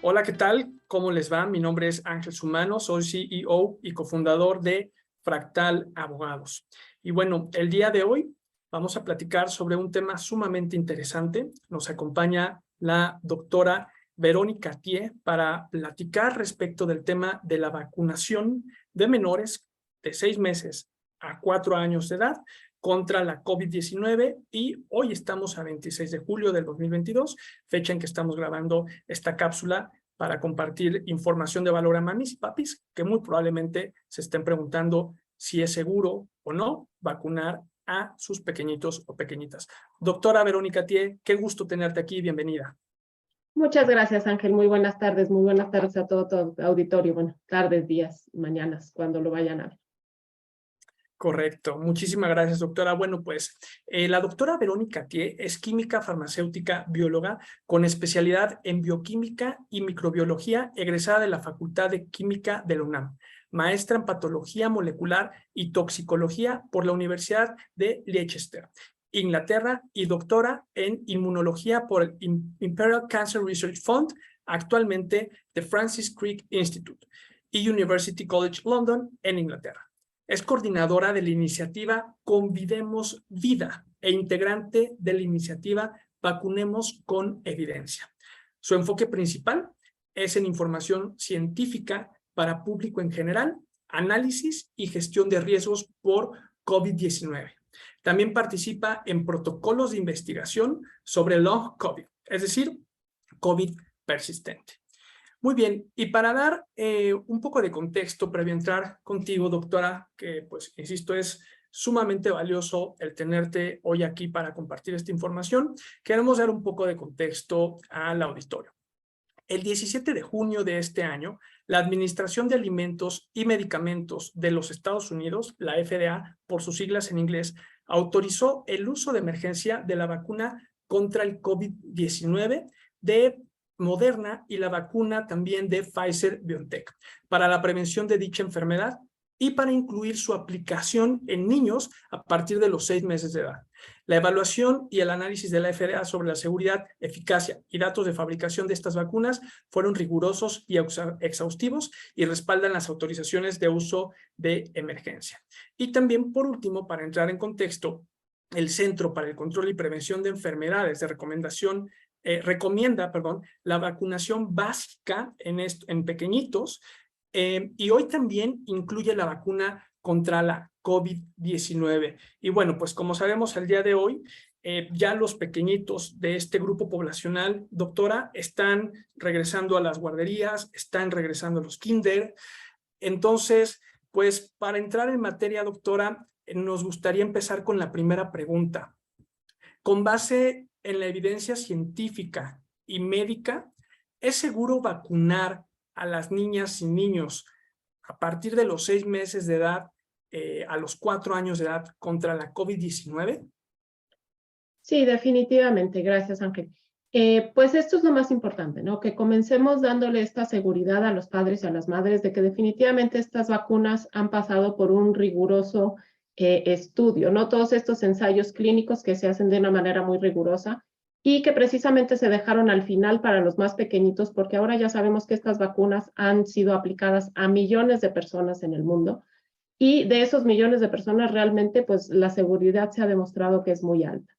Hola, ¿qué tal? ¿Cómo les va? Mi nombre es Ángel Sumano, soy CEO y cofundador de Fractal Abogados. Y bueno, el día de hoy vamos a platicar sobre un tema sumamente interesante. Nos acompaña la doctora Verónica Tie para platicar respecto del tema de la vacunación de menores de 6 meses a 4 años de edad contra la COVID-19 y hoy estamos a 26 de julio del 2022, fecha en que estamos grabando esta cápsula para compartir información de valor a mamis y papis que muy probablemente se estén preguntando si es seguro o no vacunar a sus pequeñitos o pequeñitas. Doctora Verónica Tie, qué gusto tenerte aquí, bienvenida. Muchas gracias, Ángel. Muy buenas tardes a todo tu auditorio. Bueno, tardes, días, mañanas, cuando lo vayan a ver. Correcto, muchísimas gracias, doctora. Bueno, pues la doctora Verónica Tie es química farmacéutica bióloga con especialidad en bioquímica y microbiología, egresada de la Facultad de Química de la UNAM, maestra en patología molecular y toxicología por la Universidad de Leicester, Inglaterra, y doctora en inmunología por el Imperial Cancer Research Fund, actualmente The Francis Crick Institute y University College London en Inglaterra. Es coordinadora de la iniciativa Convidemos Vida e integrante de la iniciativa Vacunemos con Evidencia. Su enfoque principal es en información científica para público en general, análisis y gestión de riesgos por COVID-19. También participa en protocolos de investigación sobre long COVID, es decir, COVID persistente. Muy bien, y para dar un poco de contexto previo a entrar contigo, doctora, que pues, insisto, es sumamente valioso el tenerte hoy aquí para compartir esta información, queremos dar un poco de contexto al auditorio. El 17 de junio de este año, la Administración de Alimentos y Medicamentos de los Estados Unidos, la FDA, por sus siglas en inglés, autorizó el uso de emergencia de la vacuna contra el COVID-19 de Moderna y la vacuna también de Pfizer-BioNTech para la prevención de dicha enfermedad y para incluir su aplicación en niños a partir de los 6 meses de edad. La evaluación y el análisis de la FDA sobre la seguridad, eficacia y datos de fabricación de estas vacunas fueron rigurosos y exhaustivos y respaldan las autorizaciones de uso de emergencia. Y también, por último, para entrar en contexto, el Centro para el Control y Prevención de Enfermedades de recomienda la vacunación básica en pequeñitos y hoy también incluye la vacuna contra la COVID-19. Y bueno, pues como sabemos el día de hoy, ya los pequeñitos de este grupo poblacional, doctora, están regresando a las guarderías, están regresando a los kinder. Entonces, pues para entrar en materia, doctora, nos gustaría empezar con la primera pregunta. Con base en la evidencia científica y médica, ¿es seguro vacunar a las niñas y niños a partir de los 6 meses de edad a los 4 años de edad contra la COVID-19? Sí, definitivamente. Gracias, Ángel. Pues esto es lo más importante, ¿no? Que comencemos dándole esta seguridad a los padres y a las madres de que definitivamente estas vacunas han pasado por un riguroso estudio, ¿no? Todos estos ensayos clínicos que se hacen de una manera muy rigurosa y que precisamente se dejaron al final para los más pequeñitos, porque ahora ya sabemos que estas vacunas han sido aplicadas a millones de personas en el mundo y de esos millones de personas realmente pues la seguridad se ha demostrado que es muy alta.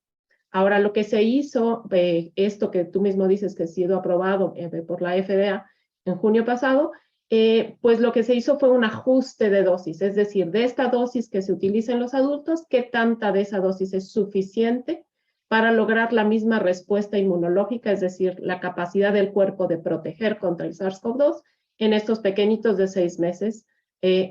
Ahora, lo que se hizo, esto que tú mismo dices que ha sido aprobado por la FDA en junio pasado, pues lo que se hizo fue un ajuste de dosis, es decir, de esta dosis que se utiliza en los adultos, ¿qué tanta de esa dosis es suficiente para lograr la misma respuesta inmunológica, es decir, la capacidad del cuerpo de proteger contra el SARS-CoV-2 en estos pequeñitos de 6 meses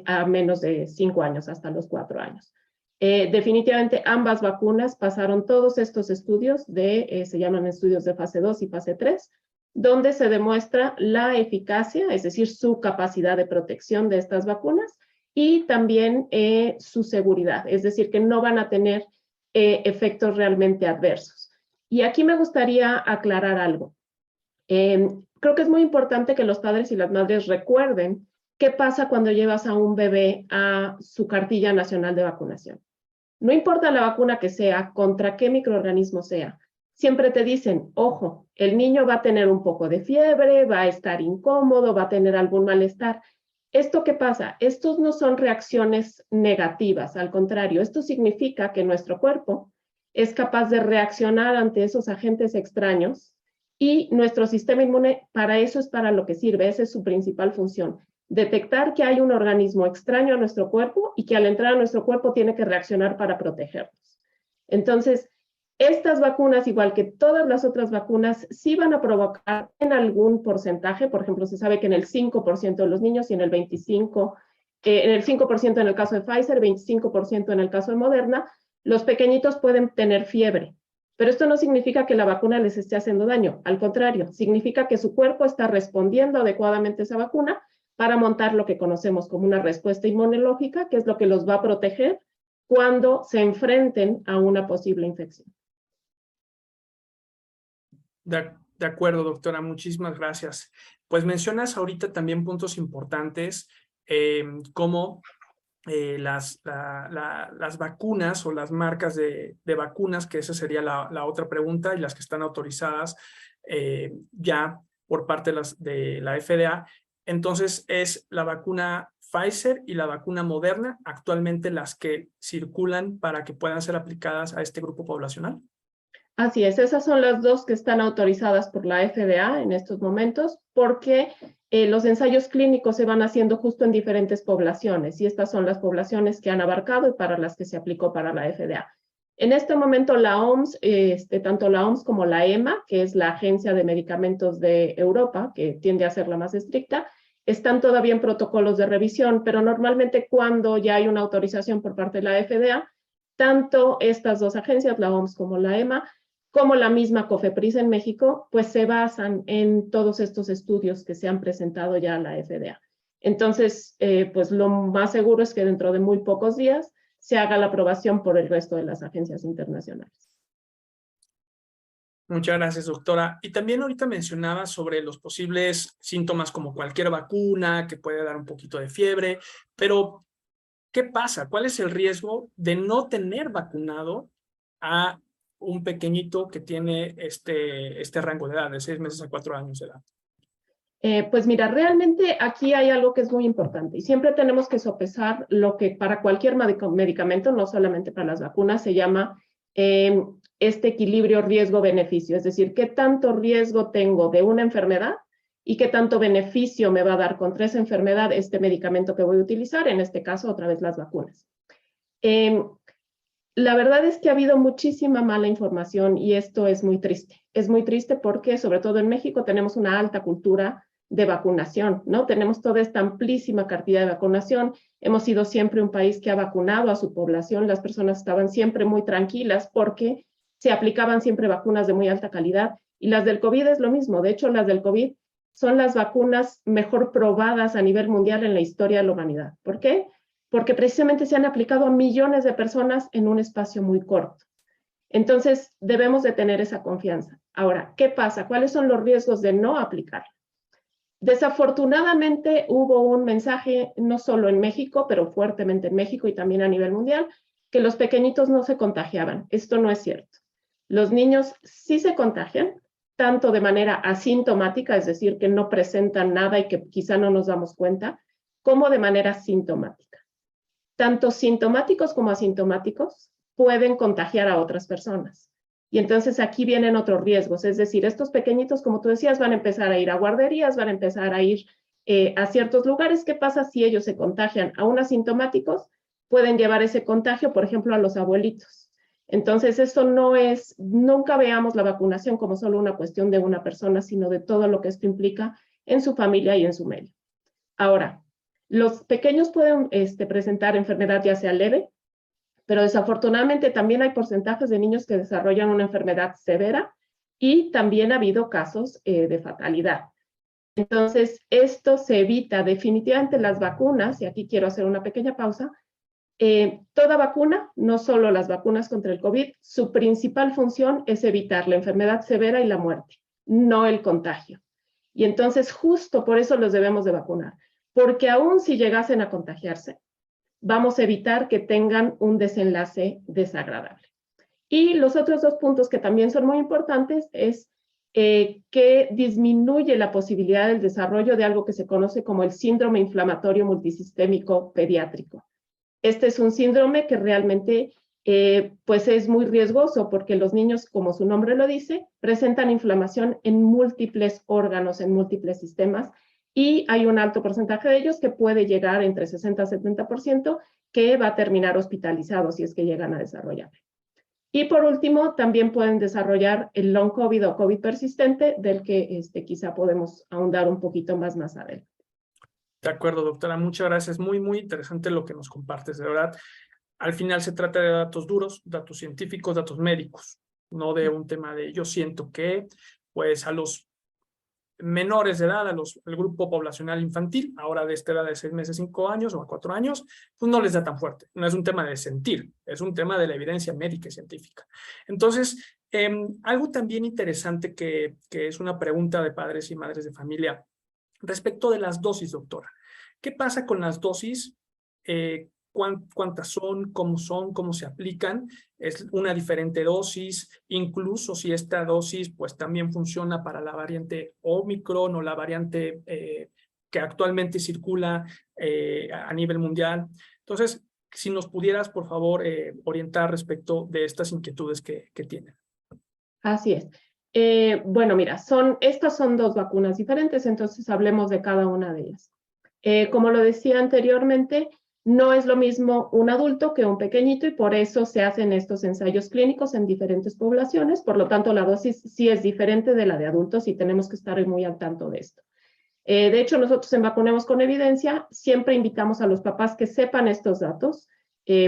a menos de 5 años, hasta los 4 años? Definitivamente ambas vacunas pasaron todos estos estudios se llaman estudios de fase 2 y fase 3, donde se demuestra la eficacia, es decir, su capacidad de protección de estas vacunas y también su seguridad, es decir, que no van a tener efectos realmente adversos. Y aquí me gustaría aclarar algo. Creo que es muy importante que los padres y las madres recuerden qué pasa cuando llevas a un bebé a su cartilla nacional de vacunación. No importa la vacuna que sea, contra qué microorganismo sea, siempre te dicen, ojo, el niño va a tener un poco de fiebre, va a estar incómodo, va a tener algún malestar. ¿Esto qué pasa? Estos no son reacciones negativas, al contrario, esto significa que nuestro cuerpo es capaz de reaccionar ante esos agentes extraños y nuestro sistema inmune para eso es para lo que sirve, esa es su principal función, detectar que hay un organismo extraño a nuestro cuerpo y que al entrar a nuestro cuerpo tiene que reaccionar para protegernos. Entonces, estas vacunas, igual que todas las otras vacunas, sí van a provocar en algún porcentaje, por ejemplo, se sabe que en el 5% de los niños y en el 25%, en el 5% en el caso de Pfizer, 25% en el caso de Moderna, los pequeñitos pueden tener fiebre. Pero esto no significa que la vacuna les esté haciendo daño, al contrario, significa que su cuerpo está respondiendo adecuadamente a esa vacuna para montar lo que conocemos como una respuesta inmunológica, que es lo que los va a proteger cuando se enfrenten a una posible infección. De acuerdo, doctora, muchísimas gracias. Pues mencionas ahorita también puntos importantes como las vacunas o las marcas de vacunas, que esa sería la otra pregunta, y las que están autorizadas ya por parte de la FDA. Entonces, es la vacuna Pfizer y la vacuna Moderna actualmente las que circulan para que puedan ser aplicadas a este grupo poblacional. Así es, esas son las dos que están autorizadas por la FDA en estos momentos, porque los ensayos clínicos se van haciendo justo en diferentes poblaciones, y estas son las poblaciones que han abarcado y para las que se aplicó para la FDA. En este momento la OMS, tanto la OMS como la EMA, que es la Agencia de Medicamentos de Europa, que tiende a ser la más estricta, están todavía en protocolos de revisión, pero normalmente cuando ya hay una autorización por parte de la FDA, tanto estas dos agencias, la OMS como la EMA, como la misma COFEPRIS en México, pues se basan en todos estos estudios que se han presentado ya a la FDA. Entonces, pues lo más seguro es que dentro de muy pocos días se haga la aprobación por el resto de las agencias internacionales. Muchas gracias, doctora. Y también ahorita mencionaba sobre los posibles síntomas como cualquier vacuna, que puede dar un poquito de fiebre, pero ¿qué pasa? ¿Cuál es el riesgo de no tener vacunado a un pequeñito que tiene este rango de edad, de 6 meses a 4 años de edad? Pues mira, realmente aquí hay algo que es muy importante y siempre tenemos que sopesar lo que para cualquier medicamento, no solamente para las vacunas, se llama este equilibrio riesgo-beneficio, es decir, qué tanto riesgo tengo de una enfermedad y qué tanto beneficio me va a dar contra esa enfermedad este medicamento que voy a utilizar, en este caso otra vez las vacunas. La verdad es que ha habido muchísima mala información y esto es muy triste. Es muy triste porque, sobre todo en México, tenemos una alta cultura de vacunación, ¿no? Tenemos toda esta amplísima cantidad de vacunación. Hemos sido siempre un país que ha vacunado a su población. Las personas estaban siempre muy tranquilas porque se aplicaban siempre vacunas de muy alta calidad. Y las del COVID es lo mismo. De hecho, las del COVID son las vacunas mejor probadas a nivel mundial en la historia de la humanidad. ¿Por qué? Porque precisamente se han aplicado a millones de personas en un espacio muy corto. Entonces, debemos de tener esa confianza. Ahora, ¿qué pasa? ¿Cuáles son los riesgos de no aplicarla? Desafortunadamente, hubo un mensaje, no solo en México, pero fuertemente en México y también a nivel mundial, que los pequeñitos no se contagiaban. Esto no es cierto. Los niños sí se contagian, tanto de manera asintomática, es decir, que no presentan nada y que quizá no nos damos cuenta, como de manera sintomática. Tanto sintomáticos como asintomáticos pueden contagiar a otras personas. Y entonces aquí vienen otros riesgos, es decir, estos pequeñitos, como tú decías, van a empezar a ir a guarderías, van a empezar a ir a ciertos lugares. ¿Qué pasa si ellos se contagian? Aún asintomáticos, pueden llevar ese contagio, por ejemplo, a los abuelitos. Entonces, esto no es, nunca veamos la vacunación como solo una cuestión de una persona, sino de todo lo que esto implica en su familia y en su medio. Ahora, los pequeños pueden presentar enfermedad ya sea leve, pero desafortunadamente también hay porcentajes de niños que desarrollan una enfermedad severa y también ha habido casos de fatalidad. Entonces, esto se evita definitivamente las vacunas, y aquí quiero hacer una pequeña pausa. Toda vacuna, no solo las vacunas contra el COVID, su principal función es evitar la enfermedad severa y la muerte, no el contagio. Y entonces justo por eso los debemos de vacunar, porque aún si llegasen a contagiarse, vamos a evitar que tengan un desenlace desagradable. Y los otros dos puntos que también son muy importantes es que disminuye la posibilidad del desarrollo de algo que se conoce como el síndrome inflamatorio multisistémico pediátrico. Este es un síndrome que realmente pues es muy riesgoso porque los niños, como su nombre lo dice, presentan inflamación en múltiples órganos, en múltiples sistemas, y hay un alto porcentaje de ellos que puede llegar entre 60 y 70% que va a terminar hospitalizado si es que llegan a desarrollar. Y por último, también pueden desarrollar el long COVID o COVID persistente, del que quizá podemos ahondar un poquito más adelante. De acuerdo, doctora, muchas gracias. Muy, muy interesante lo que nos compartes, de verdad. Al final se trata de datos duros, datos científicos, datos médicos, no de un tema de yo siento que, pues a los menores de edad, al grupo poblacional infantil, ahora de esta edad de 6 meses, 5 años o a 4 años, pues no les da tan fuerte. No es un tema de sentir, es un tema de la evidencia médica y científica. Entonces, algo también interesante que es una pregunta de padres y madres de familia respecto de las dosis, doctora. ¿Qué pasa con las dosis? ¿Cuántas son? ¿Cómo se aplican? ¿Es una diferente dosis? Incluso si esta dosis pues también funciona para la variante Omicron o la variante que actualmente circula a nivel mundial. Entonces, si nos pudieras, por favor, orientar respecto de estas inquietudes que tienen. Así es. Bueno, mira, estas son dos vacunas diferentes, entonces hablemos de cada una de ellas. Como lo decía anteriormente, no es lo mismo un adulto que un pequeñito y por eso se hacen estos ensayos clínicos en diferentes poblaciones. Por lo tanto, la dosis sí es diferente de la de adultos y tenemos que estar muy al tanto de esto. De hecho, nosotros en Vacunemos con Evidencia siempre invitamos a los papás que sepan estos datos.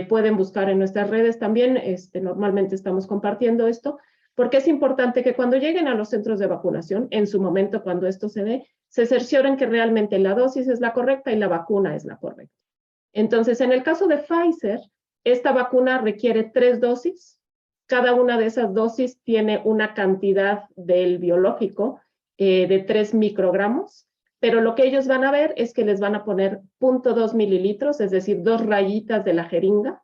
Pueden buscar en nuestras redes también, normalmente estamos compartiendo esto, porque es importante que cuando lleguen a los centros de vacunación, en su momento cuando esto se dé, se cercioren que realmente la dosis es la correcta y la vacuna es la correcta. Entonces, en el caso de Pfizer, esta vacuna requiere 3 dosis. Cada una de esas dosis tiene una cantidad del biológico de 3 microgramos, pero lo que ellos van a ver es que les van a poner 0.2 mililitros, es decir, 2 rayitas de la jeringa.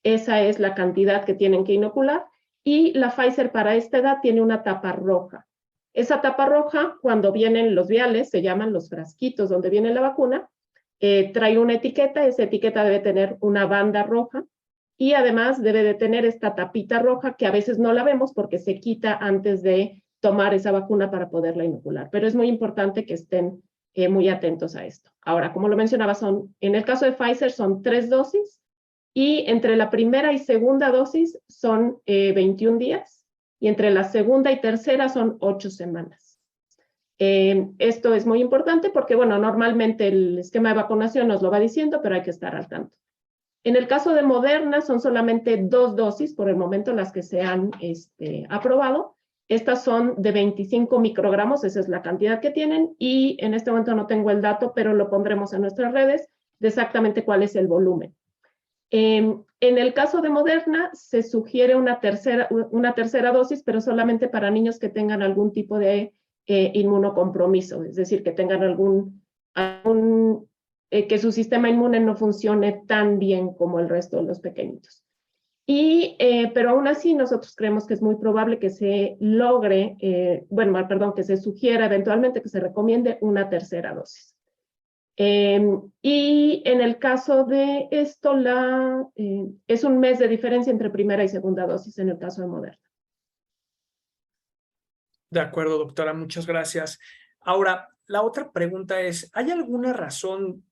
Esa es la cantidad que tienen que inocular. Y la Pfizer para esta edad tiene una tapa roja. Esa tapa roja, cuando vienen los viales, se llaman los frasquitos donde viene la vacuna, trae una etiqueta, esa etiqueta debe tener una banda roja y además debe de tener esta tapita roja que a veces no la vemos porque se quita antes de tomar esa vacuna para poderla inocular. Pero es muy importante que estén muy atentos a esto. Ahora, como lo mencionaba, en el caso de Pfizer son 3 dosis y entre la primera y segunda dosis son 21 días y entre la segunda y tercera son 8 semanas. Esto es muy importante porque, bueno, normalmente el esquema de vacunación nos lo va diciendo, pero hay que estar al tanto. En el caso de Moderna son solamente 2 dosis por el momento las que se han aprobado. Estas son de 25 microgramos, esa es la cantidad que tienen y en este momento no tengo el dato, pero lo pondremos en nuestras redes de exactamente cuál es el volumen. En el caso de Moderna se sugiere una tercera dosis, pero solamente para niños que tengan algún tipo de inmunocompromiso, es decir, que tengan que su sistema inmune no funcione tan bien como el resto de los pequeñitos. Pero aún así nosotros creemos que es muy probable que se logre, que se sugiera eventualmente que se recomiende una tercera dosis. Y en el caso de esto, es un mes de diferencia entre primera y segunda dosis en el caso de Moderna. De acuerdo, doctora, muchas gracias. Ahora, la otra pregunta es, ¿hay alguna razón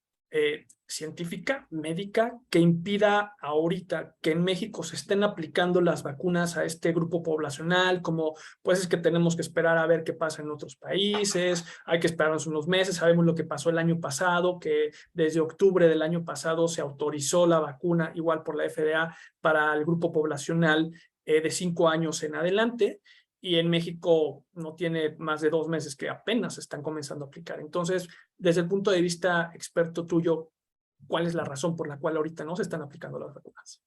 científica, médica, que impida ahorita que en México se estén aplicando las vacunas a este grupo poblacional? Como, pues es que tenemos que esperar a ver qué pasa en otros países, hay que esperarnos unos meses, sabemos lo que pasó el año pasado, que desde octubre del año pasado se autorizó la vacuna, igual por la FDA, para el grupo poblacional de 5 años en adelante. Y en México no tiene más de 2 meses que apenas están comenzando a aplicar. Entonces, desde el punto de vista experto tuyo, ¿cuál es la razón por la cual ahorita no se están aplicando las vacunas?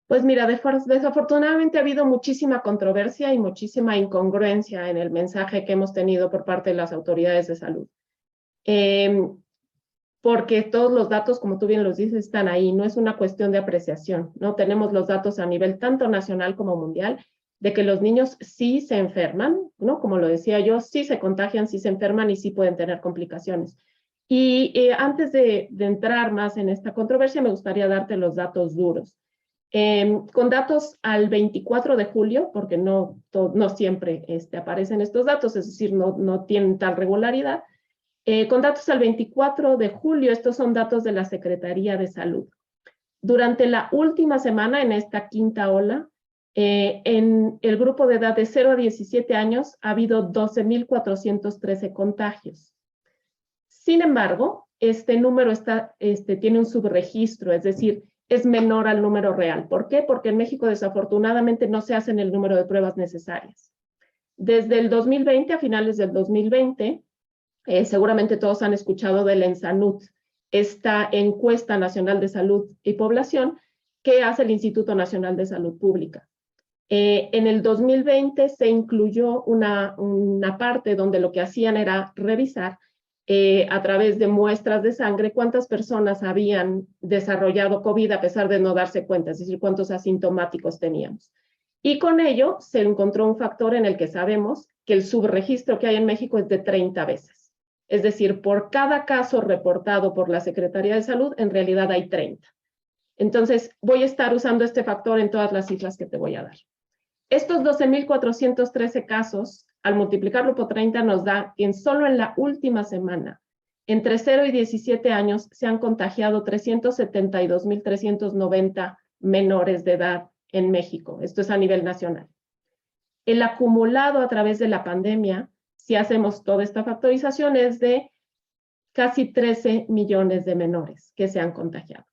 Pues mira, desafortunadamente ha habido muchísima controversia y muchísima incongruencia en el mensaje que hemos tenido por parte de las autoridades de salud. porque todos los datos, como tú bien los dices, están ahí. No es una cuestión de apreciación, ¿no? Tenemos los datos a nivel tanto nacional como mundial de que los niños sí se enferman, ¿no? Como lo decía yo, sí se contagian, sí se enferman y sí pueden tener complicaciones. Y antes de entrar más en esta controversia, me gustaría darte los datos duros. Con datos al 24 de julio, porque no siempre aparecen estos datos, es decir, no tienen tal regularidad. Con datos al 24 de julio, estos son datos de la Secretaría de Salud. Durante la última semana, en esta quinta ola, en el grupo de edad de 0 a 17 años ha habido 12,413 contagios. Sin embargo, este número tiene un subregistro, es decir, es menor al número real. ¿Por qué? Porque en México desafortunadamente no se hacen el número de pruebas necesarias. Desde el 2020, a finales del 2020, seguramente todos han escuchado del ENSANUD, esta encuesta nacional de salud y población que hace el Instituto Nacional de Salud Pública. En el 2020 se incluyó una parte donde lo que hacían era revisar a través de muestras de sangre cuántas personas habían desarrollado COVID a pesar de no darse cuenta, es decir, cuántos asintomáticos teníamos. Y con ello se encontró un factor en el que sabemos que el subregistro que hay en México es de 30 veces. Es decir, por cada caso reportado por la Secretaría de Salud, en realidad hay 30. Entonces, voy a estar usando este factor en todas las cifras que te voy a dar. Estos 12,413 casos, al multiplicarlo por 30, nos da que solo en la última semana, entre 0 y 17 años, se han contagiado 372,390 menores de edad en México. Esto es a nivel nacional. El acumulado a través de la pandemia, si hacemos toda esta factorización, es de casi 13 millones de menores que se han contagiado.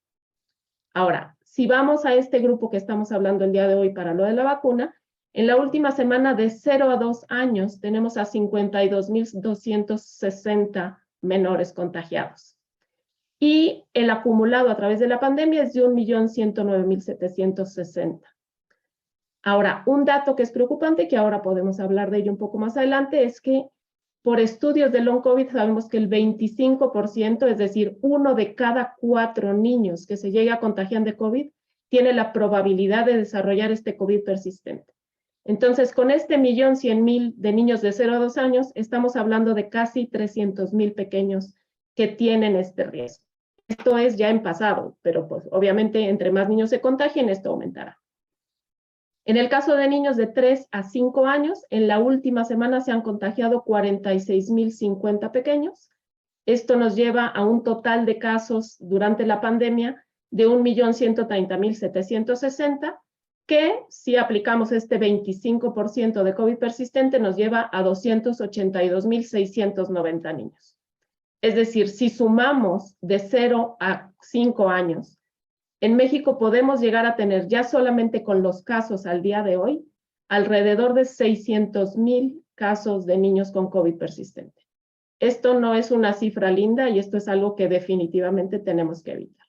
Ahora, si vamos a este grupo que estamos hablando el día de hoy para lo de la vacuna, en la última semana de 0 a 2 años tenemos a 52,260 menores contagiados. Y el acumulado a través de la pandemia es de 1,109,760. Ahora, un dato que es preocupante, que ahora podemos hablar de ello un poco más adelante, es que por estudios de long COVID sabemos que el 25%, es decir, 1 de cada 4 niños que se llega a contagiar de COVID, tiene la probabilidad de desarrollar este COVID persistente. Entonces, con este 1,100,000 de niños de 0 a 2 años, estamos hablando de casi 300,000 pequeños que tienen este riesgo. Esto es ya en pasado, pero pues obviamente entre más niños se contagien, esto aumentará. En el caso de niños de 3 a 5 años, en la última semana se han contagiado 46,050 pequeños. Esto nos lleva a un total de casos durante la pandemia de 1,130,760, que si aplicamos este 25% de COVID persistente nos lleva a 282,690 niños. Es decir, si sumamos de 0 a 5 años, en México podemos llegar a tener ya solamente con los casos al día de hoy alrededor de 600,000 casos de niños con COVID persistente. Esto no es una cifra linda y esto es algo que definitivamente tenemos que evitar.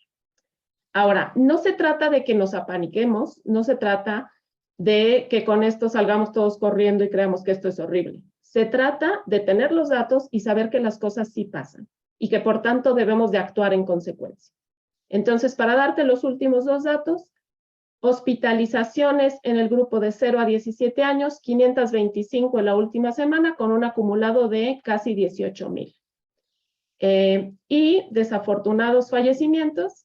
Ahora, no se trata de que nos apaniquemos, no se trata de que con esto salgamos todos corriendo y creamos que esto es horrible. Se trata de tener los datos y saber que las cosas sí pasan y que por tanto debemos de actuar en consecuencia. Entonces, para darte los últimos 2 datos, hospitalizaciones en el grupo de 0 a 17 años, 525 en la última semana, con un acumulado de casi 18,000. Y desafortunados fallecimientos,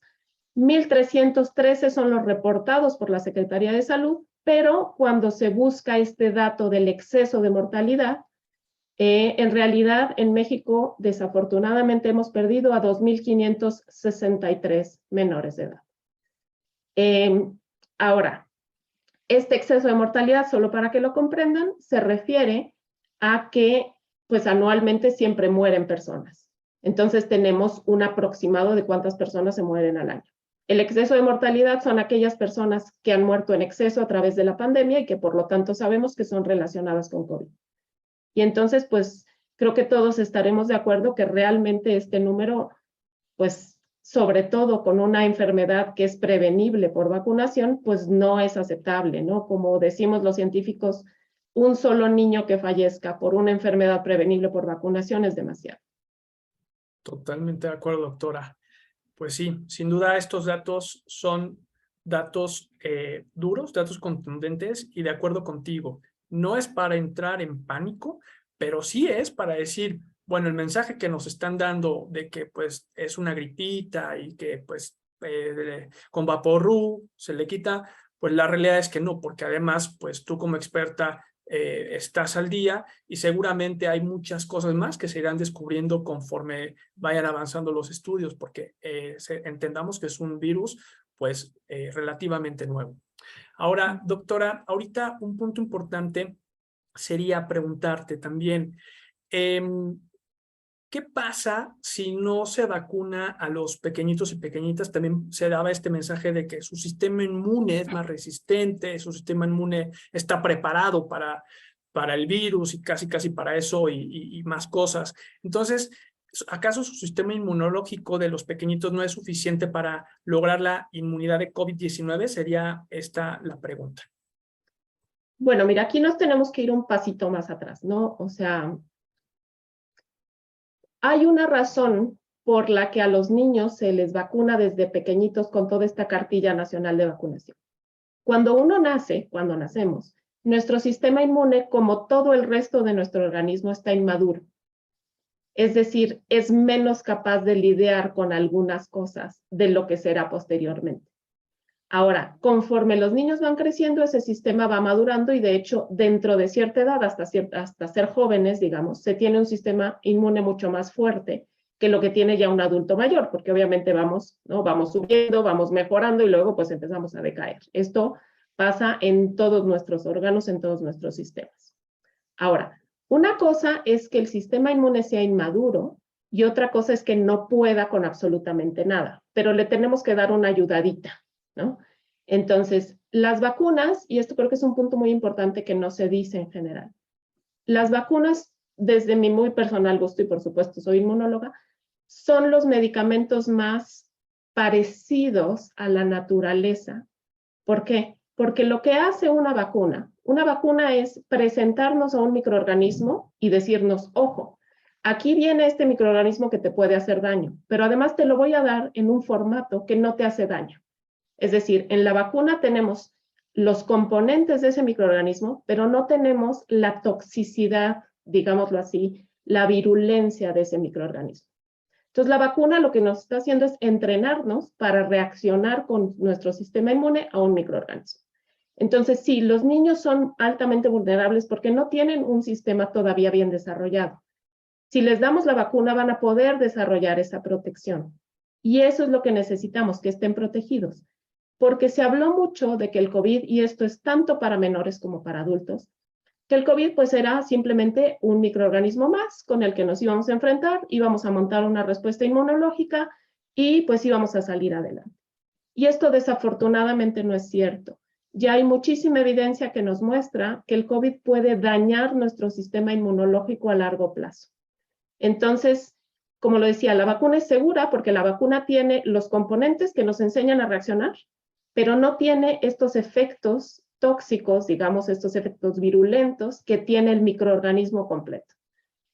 1,313 son los reportados por la Secretaría de Salud, pero cuando se busca este dato del exceso de mortalidad, en realidad en México desafortunadamente hemos perdido a 2,563 menores de edad. Ahora, este exceso de mortalidad, solo para que lo comprendan, se refiere a que pues anualmente siempre mueren personas. Entonces tenemos un aproximado de cuántas personas se mueren al año. El exceso de mortalidad son aquellas personas que han muerto en exceso a través de la pandemia y que por lo tanto sabemos que son relacionadas con COVID. Y entonces, pues, creo que todos estaremos de acuerdo que realmente este número, pues, sobre todo con una enfermedad que es prevenible por vacunación, pues no es aceptable, ¿no? Como decimos los científicos, un solo niño que fallezca por una enfermedad prevenible por vacunación es demasiado. Totalmente de acuerdo, doctora. Pues sí, sin duda estos datos son datos duros, datos contundentes y de acuerdo contigo. No es para entrar en pánico, pero sí es para decir, bueno, el mensaje que nos están dando de que pues es una gripita y que pues con vaporru se le quita, pues la realidad es que no, porque además pues tú como experta estás al día y seguramente hay muchas cosas más que se irán descubriendo conforme vayan avanzando los estudios, porque entendamos que es un virus pues relativamente nuevo. Ahora, doctora, ahorita un punto importante sería preguntarte también, ¿qué pasa si no se vacuna a los pequeñitos y pequeñitas? También se daba este mensaje de que su sistema inmune es más resistente, su sistema inmune está preparado para el virus y casi para eso y más cosas. Entonces, ¿acaso su sistema inmunológico de los pequeñitos no es suficiente para lograr la inmunidad de COVID-19? Sería esta la pregunta. Bueno, mira, aquí nos tenemos que ir un pasito más atrás, ¿no? O sea, hay una razón por la que a los niños se les vacuna desde pequeñitos con toda esta cartilla nacional de vacunación. Cuando uno nace, cuando nacemos, nuestro sistema inmune, como todo el resto de nuestro organismo, está inmaduro. Es decir, es menos capaz de lidiar con algunas cosas de lo que será posteriormente. Ahora, conforme los niños van creciendo, ese sistema va madurando y de hecho, dentro de cierta edad, hasta ser jóvenes, digamos, se tiene un sistema inmune mucho más fuerte que lo que tiene ya un adulto mayor, porque obviamente vamos, ¿no? Vamos subiendo, vamos mejorando y luego pues empezamos a decaer. Esto pasa en todos nuestros órganos, en todos nuestros sistemas. Ahora, una cosa es que el sistema inmune sea inmaduro y otra cosa es que no pueda con absolutamente nada, pero le tenemos que dar una ayudadita, ¿no? Entonces, las vacunas, y esto creo que es un punto muy importante que no se dice en general, las vacunas, desde mi muy personal gusto, y por supuesto soy inmunóloga, son los medicamentos más parecidos a la naturaleza. ¿Por qué? Porque lo que hace una vacuna es presentarnos a un microorganismo y decirnos, ojo, aquí viene este microorganismo que te puede hacer daño, pero además te lo voy a dar en un formato que no te hace daño. Es decir, en la vacuna tenemos los componentes de ese microorganismo, pero no tenemos la toxicidad, digámoslo así, la virulencia de ese microorganismo. Entonces, la vacuna lo que nos está haciendo es entrenarnos para reaccionar con nuestro sistema inmune a un microorganismo. Entonces, sí, los niños son altamente vulnerables porque no tienen un sistema todavía bien desarrollado. Si les damos la vacuna, van a poder desarrollar esa protección. Y eso es lo que necesitamos, que estén protegidos. Porque se habló mucho de que el COVID, y esto es tanto para menores como para adultos, que el COVID pues era simplemente un microorganismo más con el que nos íbamos a enfrentar, íbamos a montar una respuesta inmunológica y pues íbamos a salir adelante. Y esto desafortunadamente no es cierto. Ya hay muchísima evidencia que nos muestra que el COVID puede dañar nuestro sistema inmunológico a largo plazo. Entonces, como lo decía, la vacuna es segura porque la vacuna tiene los componentes que nos enseñan a reaccionar, pero no tiene estos efectos tóxicos, digamos, estos efectos virulentos que tiene el microorganismo completo.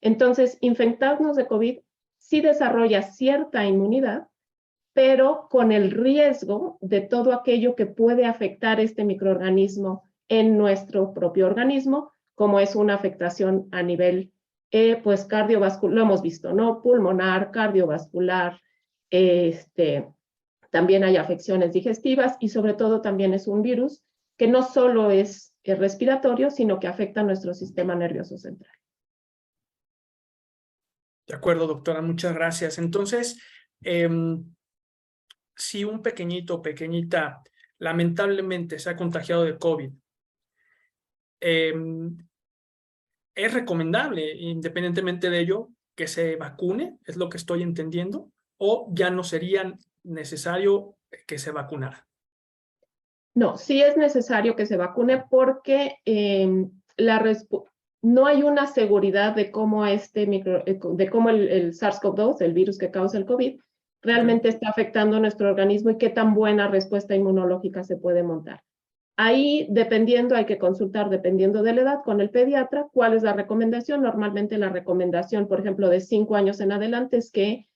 Entonces, infectarnos de COVID sí desarrolla cierta inmunidad, pero con el riesgo de todo aquello que puede afectar este microorganismo en nuestro propio organismo, como es una afectación a nivel pues cardiovascular, lo hemos visto, ¿no? Pulmonar, cardiovascular, también hay afecciones digestivas y sobre todo también es un virus que no solo es respiratorio, sino que afecta a nuestro sistema nervioso central. De acuerdo, doctora, muchas gracias. Entonces, si un pequeñito o pequeñita lamentablemente se ha contagiado de COVID, es recomendable, independientemente de ello, que se vacune, es lo que estoy entendiendo, o ya no sería necesario que se vacunara. No, sí es necesario que se vacune porque no hay una seguridad de cómo de cómo el SARS-CoV-2, el virus que causa el COVID, realmente está afectando nuestro organismo y qué tan buena respuesta inmunológica se puede montar. Ahí, dependiendo, hay que consultar, dependiendo de la edad, con el pediatra, cuál es la recomendación. Normalmente la recomendación, por ejemplo, de 5 años en adelante es que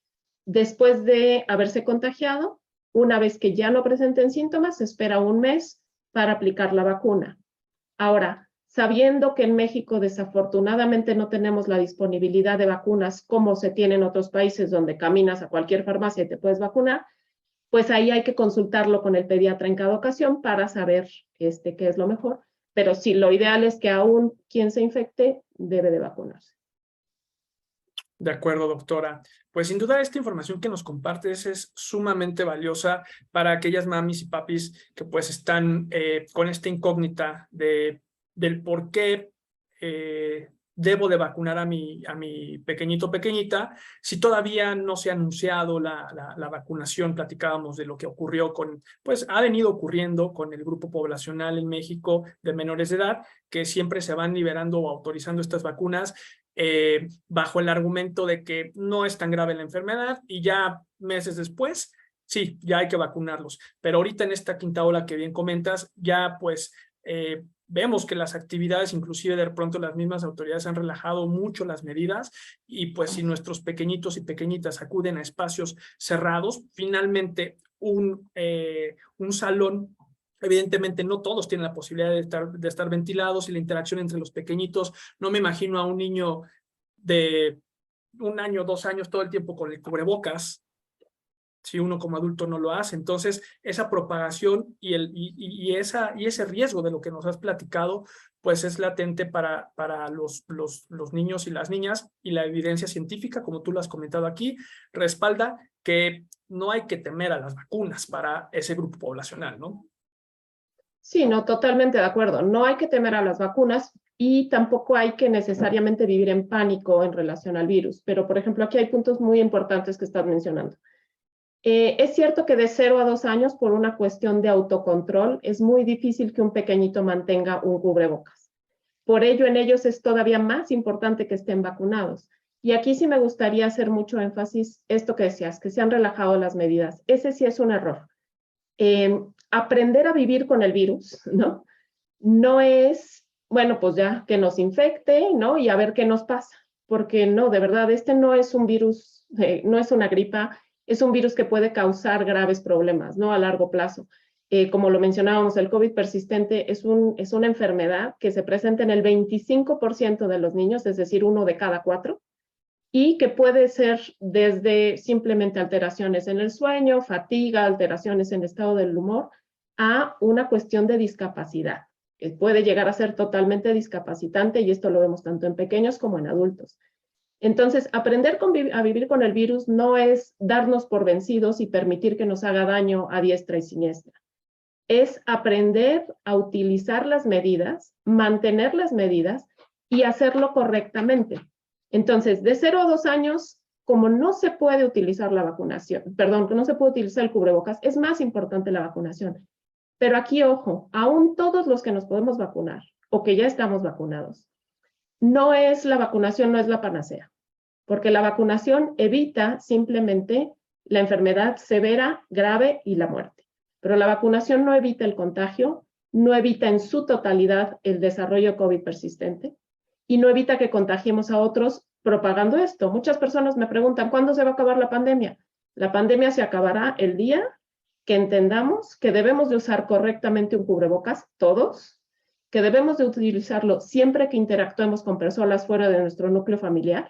después de haberse contagiado, una vez que ya no presenten síntomas, se espera un mes para aplicar la vacuna. Ahora, sabiendo que en México desafortunadamente no tenemos la disponibilidad de vacunas como se tiene en otros países donde caminas a cualquier farmacia y te puedes vacunar, pues ahí hay que consultarlo con el pediatra en cada ocasión para saber qué es lo mejor. Pero sí, lo ideal es que aún quien se infecte debe de vacunarse. De acuerdo, doctora. Pues sin duda esta información que nos compartes es sumamente valiosa para aquellas mamis y papis que pues están con esta incógnita del por qué debo de vacunar a mi pequeñito o pequeñita si todavía no se ha anunciado la vacunación. Platicábamos de lo que ocurrió pues ha venido ocurriendo con el grupo poblacional en México de menores de edad, que siempre se van liberando o autorizando estas vacunas bajo el argumento de que no es tan grave la enfermedad y ya meses después, sí, ya hay que vacunarlos. Pero ahorita en esta quinta ola que bien comentas, ya pues vemos que las actividades, inclusive de pronto las mismas autoridades han relajado mucho las medidas y pues si nuestros pequeñitos y pequeñitas acuden a espacios cerrados, finalmente un salón. Evidentemente no todos tienen la posibilidad de estar ventilados y la interacción entre los pequeñitos. No me imagino a un niño de 1 año, 2 años todo el tiempo con el cubrebocas, si uno como adulto no lo hace. Entonces, esa propagación y ese riesgo de lo que nos has platicado, pues es latente para los niños y las niñas, y la evidencia científica, como tú lo has comentado aquí, respalda que no hay que temer a las vacunas para ese grupo poblacional, ¿no? Sí, no, totalmente de acuerdo. No hay que temer a las vacunas y tampoco hay que necesariamente vivir en pánico en relación al virus. Pero, por ejemplo, aquí hay puntos muy importantes que estás mencionando. Es cierto que de 0 a 2 años, por una cuestión de autocontrol, es muy difícil que un pequeñito mantenga un cubrebocas. Por ello, en ellos es todavía más importante que estén vacunados. Y aquí sí me gustaría hacer mucho énfasis esto que decías, que se han relajado las medidas. Ese sí es un error. Aprender a vivir con el virus, ¿no? No es, bueno, pues ya que nos infecte, ¿no? Y a ver qué nos pasa. Porque no, de verdad, este no es un virus, no es una gripa, es un virus que puede causar graves problemas, ¿no? A largo plazo. Como lo mencionábamos, el COVID persistente es una enfermedad que se presenta en el 25% de los niños, es decir, 1 de cada 4, y que puede ser desde simplemente alteraciones en el sueño, fatiga, alteraciones en el estado del humor, a una cuestión de discapacidad. Puede llegar a ser totalmente discapacitante y esto lo vemos tanto en pequeños como en adultos. Entonces, aprender a vivir con el virus no es darnos por vencidos y permitir que nos haga daño a diestra y siniestra. Es aprender a utilizar las medidas, mantener las medidas y hacerlo correctamente. Entonces, de 0 a 2 años, como no se puede utilizar la vacunación, perdón, que no se puede utilizar el cubrebocas, es más importante la vacunación. Pero aquí, ojo, aún todos los que nos podemos vacunar o que ya estamos vacunados, la vacunación no es la panacea, porque la vacunación evita simplemente la enfermedad severa, grave y la muerte. Pero la vacunación no evita el contagio, no evita en su totalidad el desarrollo COVID persistente y no evita que contagiemos a otros propagando esto. Muchas personas me preguntan, ¿cuándo se va a acabar la pandemia? La pandemia se acabará el día que entendamos que debemos de usar correctamente un cubrebocas, todos, que debemos de utilizarlo siempre que interactuemos con personas fuera de nuestro núcleo familiar.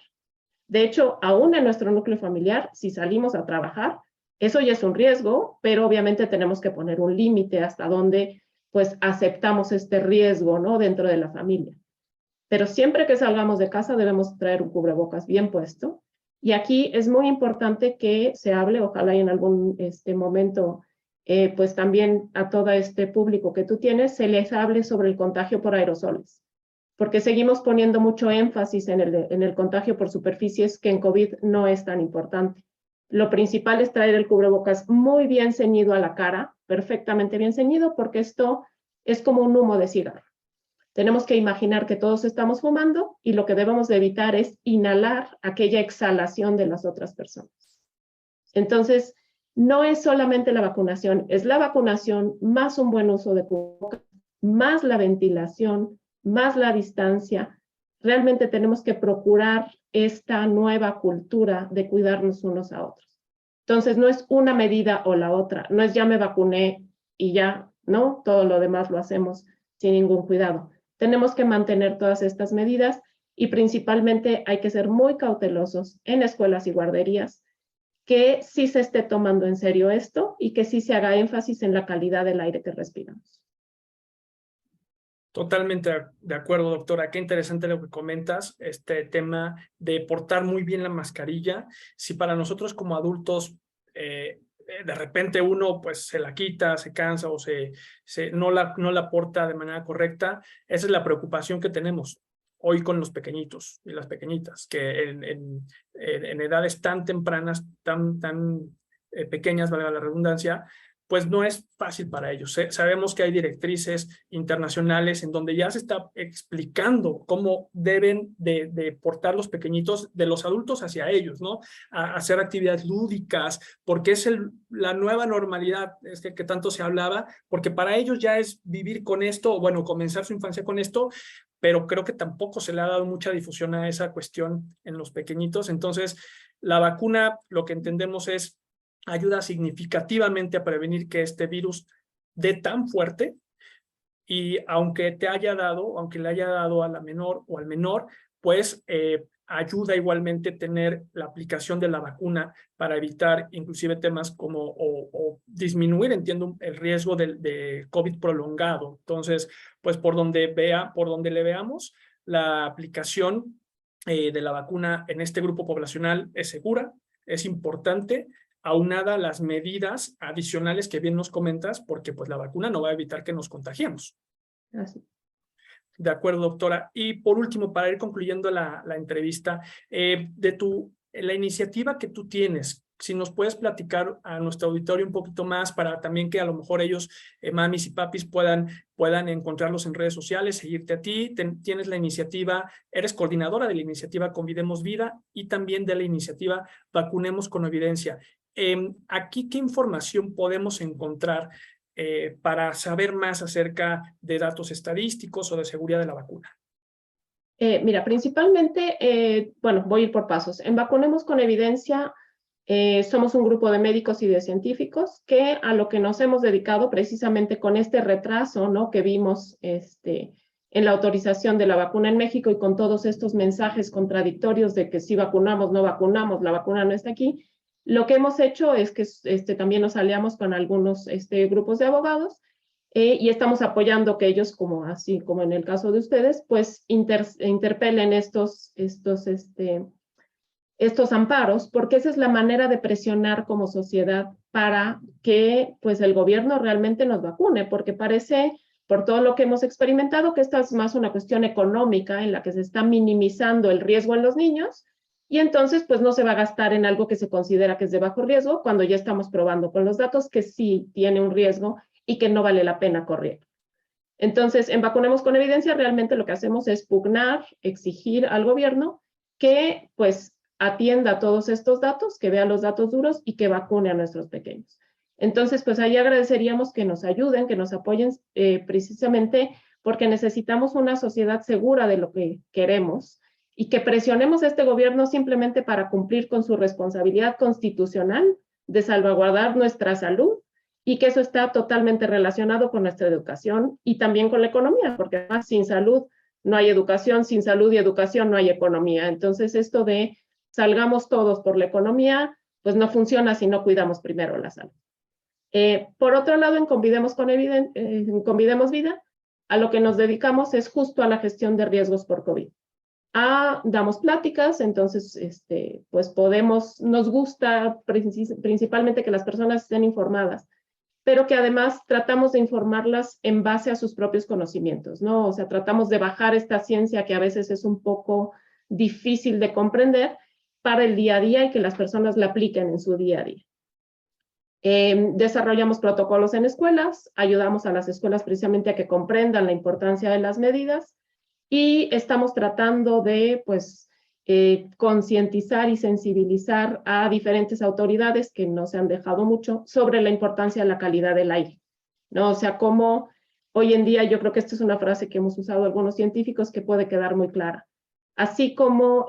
De hecho, aún en nuestro núcleo familiar, si salimos a trabajar, eso ya es un riesgo, pero obviamente tenemos que poner un límite hasta donde pues aceptamos este riesgo, ¿no? Dentro de la familia. Pero siempre que salgamos de casa debemos traer un cubrebocas bien puesto. Y aquí es muy importante que se hable, ojalá y en algún momento, pues también a todo este público que tú tienes, se les hable sobre el contagio por aerosoles. Porque seguimos poniendo mucho énfasis en el contagio por superficies, que en COVID no es tan importante. Lo principal es traer el cubrebocas muy bien ceñido a la cara, perfectamente bien ceñido, porque esto es como un humo de cigarro. Tenemos que imaginar que todos estamos fumando y lo que debemos de evitar es inhalar aquella exhalación de las otras personas. Entonces, no es solamente la vacunación, es la vacunación más un buen uso de cubrebocas, más la ventilación, más la distancia. Realmente tenemos que procurar esta nueva cultura de cuidarnos unos a otros. Entonces, no es una medida o la otra, no es ya me vacuné y ya, ¿no? Todo lo demás lo hacemos sin ningún cuidado. Tenemos que mantener todas estas medidas y principalmente hay que ser muy cautelosos en escuelas y guarderías, que sí se esté tomando en serio esto y que sí se haga énfasis en la calidad del aire que respiramos. Totalmente de acuerdo, doctora. Qué interesante lo que comentas, este tema de portar muy bien la mascarilla. Si para nosotros como adultos de repente uno pues se la quita, se cansa o no la porta de manera correcta, esa es la preocupación que tenemos hoy con los pequeñitos y las pequeñitas, que en edades tan tempranas, tan pequeñas, valga la redundancia, pues no es fácil para ellos. Sabemos que hay directrices internacionales en donde ya se está explicando cómo deben de portar los pequeñitos de los adultos hacia ellos, ¿no? A hacer actividades lúdicas, porque es la nueva normalidad que tanto se hablaba, porque para ellos ya es vivir con esto, o bueno, comenzar su infancia con esto, pero creo que tampoco se le ha dado mucha difusión a esa cuestión en los pequeñitos. Entonces, la vacuna, lo que entendemos es ayuda significativamente a prevenir que este virus dé tan fuerte y aunque le haya dado a la menor o al menor, pues ayuda igualmente tener la aplicación de la vacuna para evitar inclusive temas como o disminuir, entiendo, el riesgo de COVID prolongado. Entonces, pues por donde le veamos, la aplicación de la vacuna en este grupo poblacional es segura, es importante, aunada a las medidas adicionales que bien nos comentas, porque pues la vacuna no va a evitar que nos contagiemos. Así. De acuerdo, doctora. Y por último, para ir concluyendo la entrevista, la iniciativa que tú tienes, si nos puedes platicar a nuestro auditorio un poquito más para también que a lo mejor ellos, mamis y papis, puedan encontrarlos en redes sociales, seguirte a ti. Tienes la iniciativa, eres coordinadora de la iniciativa Convidemos Vida y también de la iniciativa Vacunemos con Evidencia. Aquí, ¿qué información podemos encontrar para saber más acerca de datos estadísticos o de seguridad de la vacuna? Mira, principalmente, bueno, voy a ir por pasos. En Vacunemos con Evidencia, somos un grupo de médicos y de científicos que a lo que nos hemos dedicado precisamente con este retraso, ¿no?, que vimos en la autorización de la vacuna en México y con todos estos mensajes contradictorios de que si vacunamos, no vacunamos, la vacuna no está aquí. Lo que hemos hecho es que también nos aliamos con algunos grupos de abogados y estamos apoyando que ellos, así como en el caso de ustedes, pues interpelen estos amparos, porque esa es la manera de presionar como sociedad para que pues el gobierno realmente nos vacune, porque parece, por todo lo que hemos experimentado, que esta es más una cuestión económica en la que se está minimizando el riesgo en los niños y entonces pues no se va a gastar en algo que se considera que es de bajo riesgo cuando ya estamos probando con los datos que sí tiene un riesgo y que no vale la pena correr. Entonces, en Vacunemos con Evidencia, realmente lo que hacemos es pugnar, exigir al gobierno que pues atienda todos estos datos, que vea los datos duros y que vacune a nuestros pequeños. Entonces, pues ahí agradeceríamos que nos ayuden, que nos apoyen precisamente porque necesitamos una sociedad segura de lo que queremos y que presionemos a este gobierno simplemente para cumplir con su responsabilidad constitucional de salvaguardar nuestra salud y que eso está totalmente relacionado con nuestra educación y también con la economía, porque además sin salud no hay educación, sin salud y educación no hay economía. Entonces esto de salgamos todos por la economía, pues no funciona si no cuidamos primero la salud. Por otro lado, en Convidemos Vida, a lo que nos dedicamos es justo a la gestión de riesgos por COVID. Damos pláticas, entonces pues nos gusta principalmente que las personas estén informadas, pero que además tratamos de informarlas en base a sus propios conocimientos, ¿no? O sea, tratamos de bajar esta ciencia que a veces es un poco difícil de comprender para el día a día y que las personas la apliquen en su día a día. Desarrollamos protocolos en escuelas, ayudamos a las escuelas precisamente a que comprendan la importancia de las medidas y estamos tratando de, pues, concientizar y sensibilizar a diferentes autoridades que nos han dejado mucho sobre la importancia de la calidad del aire, ¿no? O sea, como hoy en día, yo creo que esta es una frase que hemos usado algunos científicos que puede quedar muy clara. Así como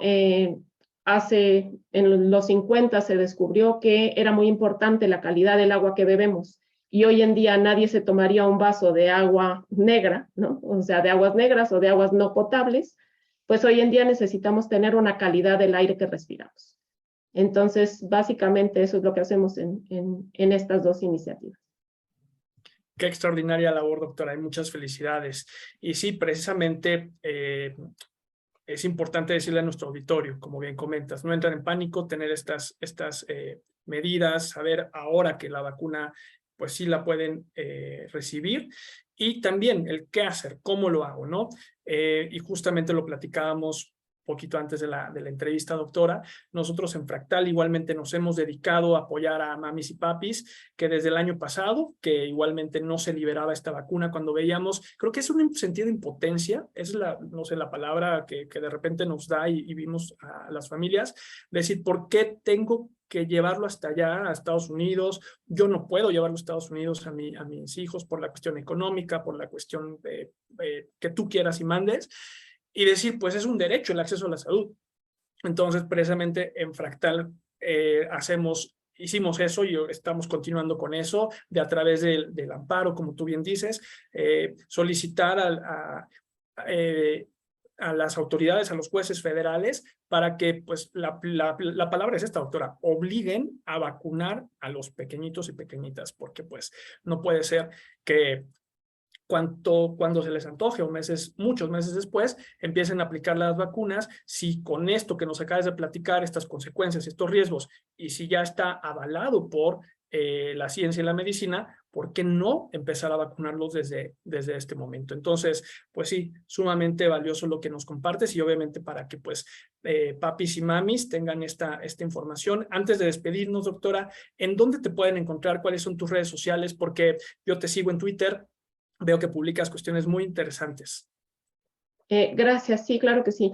en los 50 se descubrió que era muy importante la calidad del agua que bebemos, y hoy en día nadie se tomaría un vaso de agua negra, ¿no? O sea, de aguas negras o de aguas no potables, pues hoy en día necesitamos tener una calidad del aire que respiramos. Entonces, básicamente eso es lo que hacemos en estas dos iniciativas. Qué extraordinaria labor, doctora, y muchas felicidades. Y sí, precisamente es importante decirle a nuestro auditorio, como bien comentas, no entrar en pánico, tener estas medidas, saber ahora que la vacuna, pues sí la pueden recibir, y también el qué hacer, cómo lo hago, ¿no? Y justamente lo platicábamos poquito antes de la entrevista, doctora. Nosotros en Fractal igualmente nos hemos dedicado a apoyar a mamis y papis que desde el año pasado, que igualmente no se liberaba esta vacuna, cuando veíamos, creo que es un sentido de impotencia, es no sé, la palabra que de repente nos da y vimos a las familias, decir, ¿por qué tengo que llevarlo hasta allá, a Estados Unidos? Yo no puedo llevarlo a Estados Unidos a mis hijos por la cuestión económica, por la cuestión de que tú quieras y mandes, y decir, pues es un derecho el acceso a la salud. Entonces, precisamente en Fractal hicimos eso y estamos continuando con eso de a través del amparo, como tú bien dices, solicitar a las autoridades, a los jueces federales, para que, pues, la palabra es esta, doctora, obliguen a vacunar a los pequeñitos y pequeñitas, porque pues no puede ser que cuando se les antoje o muchos meses después, empiecen a aplicar las vacunas, si con esto que nos acabas de platicar, estas consecuencias, estos riesgos, y si ya está avalado por la ciencia y la medicina, ¿por qué no empezar a vacunarlos desde este momento? Entonces, pues sí, sumamente valioso lo que nos compartes, y obviamente para que pues papis y mamis tengan esta información. Antes de despedirnos, doctora, ¿en dónde te pueden encontrar? ¿Cuáles son tus redes sociales? Porque yo te sigo en Twitter, veo que publicas cuestiones muy interesantes. Gracias, sí, claro que sí.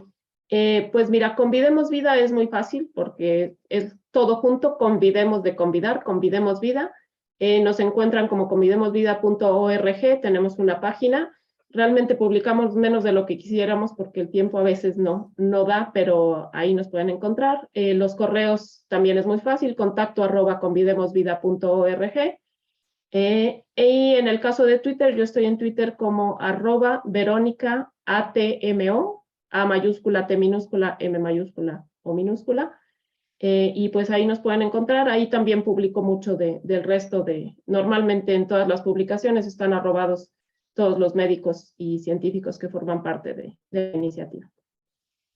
Pues mira, Convidemos Vida es muy fácil porque es todo junto, convidemos de convidar, Convidemos Vida. Nos encuentran como convidemosvida.org, tenemos una página. Realmente publicamos menos de lo que quisiéramos porque el tiempo a veces no da, pero ahí nos pueden encontrar. Los correos también es muy fácil, contacto@convidemosvida.org. Y en el caso de Twitter, yo estoy en Twitter como @Verónica ATMO, A mayúscula, T minúscula, M mayúscula o minúscula. Y pues ahí nos pueden encontrar. Ahí también publico mucho del resto normalmente en todas las publicaciones están arrobados todos los médicos y científicos que forman parte de la iniciativa.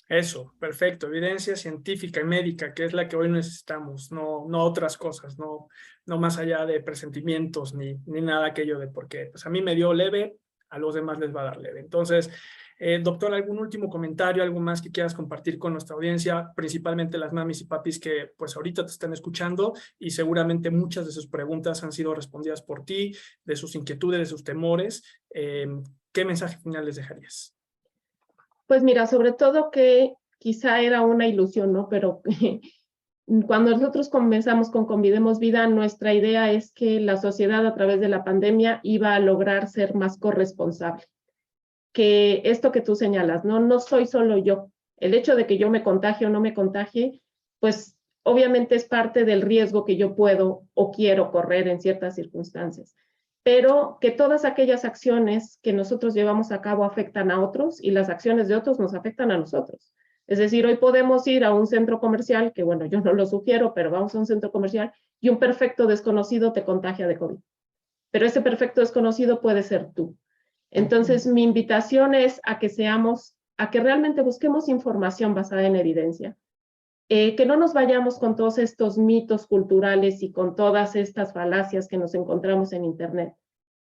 Eso, perfecto, evidencia científica y médica, que es la que hoy necesitamos, no otras cosas, no más allá de presentimientos ni nada aquello de porque pues a mí me dio leve, a los demás les va a dar leve. Entonces, doctor, ¿algún último comentario, algo más que quieras compartir con nuestra audiencia, principalmente las mamis y papis que pues ahorita te están escuchando y seguramente muchas de sus preguntas han sido respondidas por ti, de sus inquietudes, de sus temores? ¿Qué mensaje final les dejarías? Pues mira, sobre todo que quizá era una ilusión, ¿no? Pero cuando nosotros comenzamos con Convidemos Vida, nuestra idea es que la sociedad a través de la pandemia iba a lograr ser más corresponsable. Que esto que tú señalas, no soy solo yo. El hecho de que yo me contagie o no me contagie, pues obviamente es parte del riesgo que yo puedo o quiero correr en ciertas circunstancias. Pero que todas aquellas acciones que nosotros llevamos a cabo afectan a otros y las acciones de otros nos afectan a nosotros. Es decir, hoy podemos ir a un centro comercial, que bueno, yo no lo sugiero, pero vamos a un centro comercial y un perfecto desconocido te contagia de COVID. Pero ese perfecto desconocido puede ser tú. Entonces, mi invitación es a que realmente busquemos información basada en evidencia, que no nos vayamos con todos estos mitos culturales y con todas estas falacias que nos encontramos en Internet,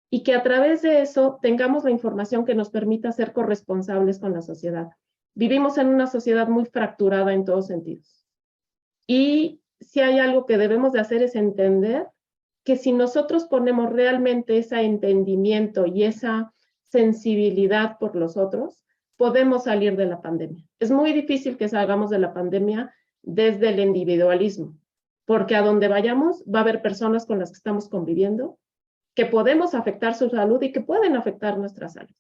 y que a través de eso tengamos la información que nos permita ser corresponsables con la sociedad. Vivimos en una sociedad muy fracturada en todos sentidos. Y si hay algo que debemos de hacer es entender que si nosotros ponemos realmente ese entendimiento y esa sensibilidad por los otros, podemos salir de la pandemia. Es muy difícil que salgamos de la pandemia desde el individualismo, porque a donde vayamos va a haber personas con las que estamos conviviendo, que podemos afectar su salud y que pueden afectar nuestra salud.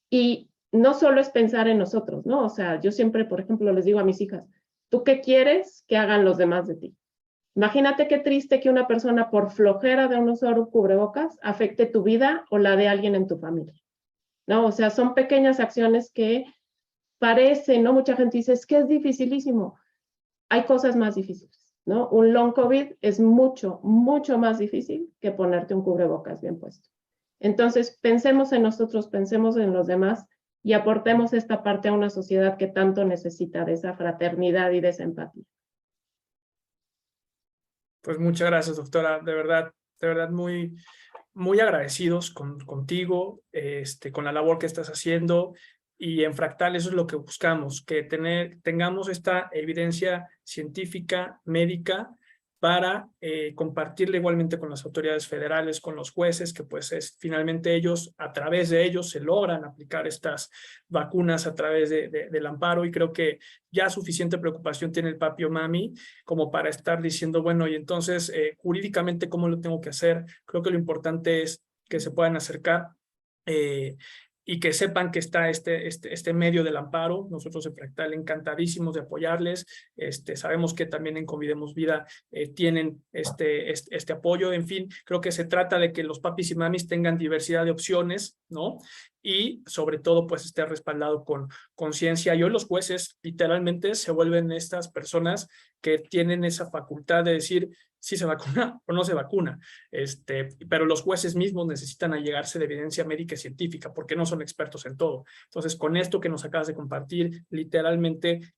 Y no solo es pensar en nosotros, ¿no? O sea, yo siempre, por ejemplo, les digo a mis hijas, ¿Tú qué quieres que hagan los demás de ti? Imagínate qué triste que una persona por flojera de no usar un cubrebocas afecte tu vida o la de alguien en tu familia, ¿no? O sea, son pequeñas acciones que parecen, ¿no? Mucha gente dice, es que es dificilísimo. Hay cosas más difíciles, ¿no? Un long COVID es mucho, mucho más difícil que ponerte un cubrebocas bien puesto. Entonces, pensemos en nosotros, pensemos en los demás y aportemos esta parte a una sociedad que tanto necesita de esa fraternidad y de esa empatía. Pues muchas gracias, doctora. De verdad muy agradecidos contigo, con la labor que estás haciendo. Y en Fractal eso es lo que buscamos, que tengamos esta evidencia científica, médica, para compartirla igualmente con las autoridades federales, con los jueces, que pues finalmente ellos, a través de ellos, se logran aplicar estas vacunas a través del amparo. Y creo que ya suficiente preocupación tiene el papi o mami como para estar diciendo, bueno, y entonces jurídicamente, ¿cómo lo tengo que hacer? Creo que lo importante es que se puedan acercar y que sepan que está este medio del amparo. Nosotros en Fractal encantadísimos de apoyarles. Sabemos que también en Convidemos Vida tienen este apoyo. En fin, creo que se trata de que los papis y mamis tengan diversidad de opciones, ¿no? Y sobre todo pues esté respaldado con conciencia. Y hoy los jueces literalmente se vuelven estas personas que tienen esa facultad de decir si se vacuna o no se vacuna. Pero los jueces mismos necesitan allegarse de evidencia médica y científica porque no son expertos en todo. Entonces, con esto que nos acabas de compartir, literalmente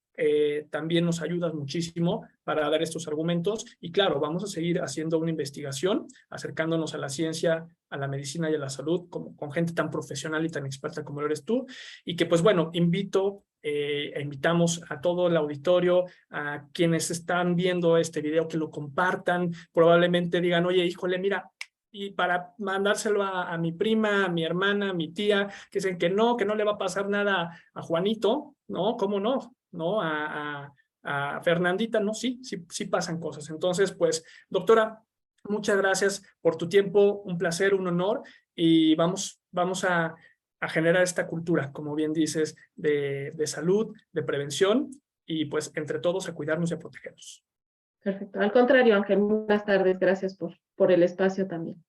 también nos ayudas muchísimo para dar estos argumentos. Y claro, vamos a seguir haciendo una investigación, acercándonos a la ciencia, a la medicina y a la salud, con gente tan profesional y tan experta como lo eres tú. Y que pues bueno, invitamos a todo el auditorio, a quienes están viendo este video, que lo compartan. Probablemente digan, oye, híjole, mira, y para mandárselo a mi prima, a mi hermana, a mi tía, que dicen que no le va a pasar nada a Juanito, ¿no? ¿Cómo no? ¿No? A Fernandita, no, sí pasan cosas. Entonces, pues, doctora, muchas gracias por tu tiempo, un placer, un honor, y vamos a generar esta cultura, como bien dices, de salud, de prevención, y pues entre todos a cuidarnos y a protegernos. Perfecto. Al contrario, Ángel, buenas tardes. Gracias por el espacio también.